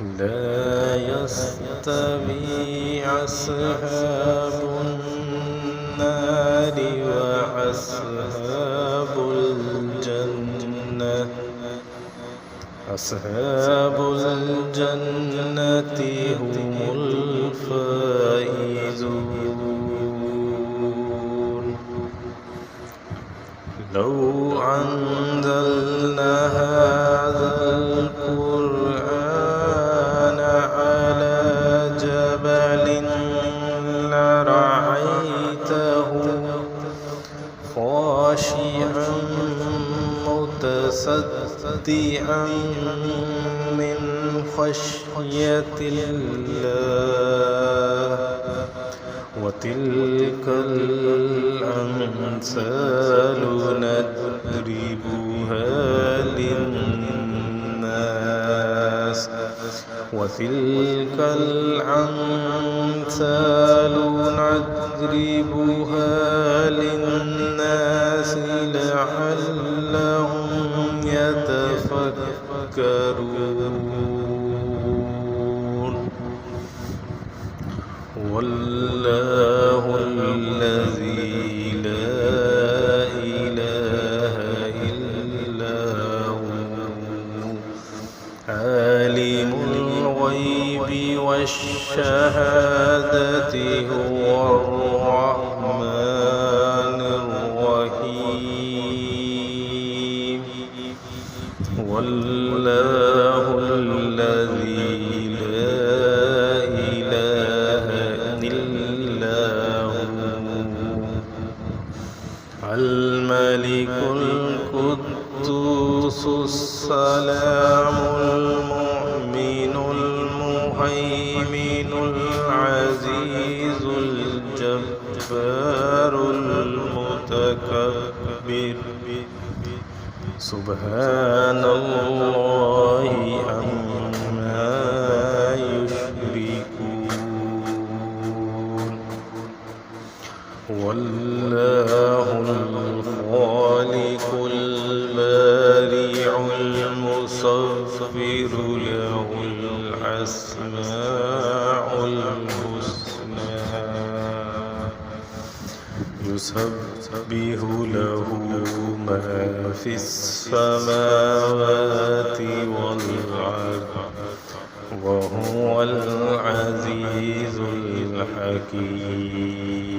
لا يستوي أصحاب النار وأصحاب الجنة. أصحاب الجنة هم الفائزون. لو أنزلنا هذا القرآن على جبل لرأيته خاشعا متصدعا من خشية الله. وتلك الأمثال نضربها للناس وتلك الأمثال نضربها للناس لعلهم يتفكرون. والله الذي لا إله إلا هو عالم الغيب والشهادة هو الرحمن الرحيم. والله الذي لا إله إلا هو الملك القدوس السلام المؤمن المهيمن العزيز الجبار المتكبر. سبحان الله عما يشركون. والله الخالق البارع المصور له الأسماء الحسنى. يسبح له ما في السماوات والأرض وهو العزيز الحكيم.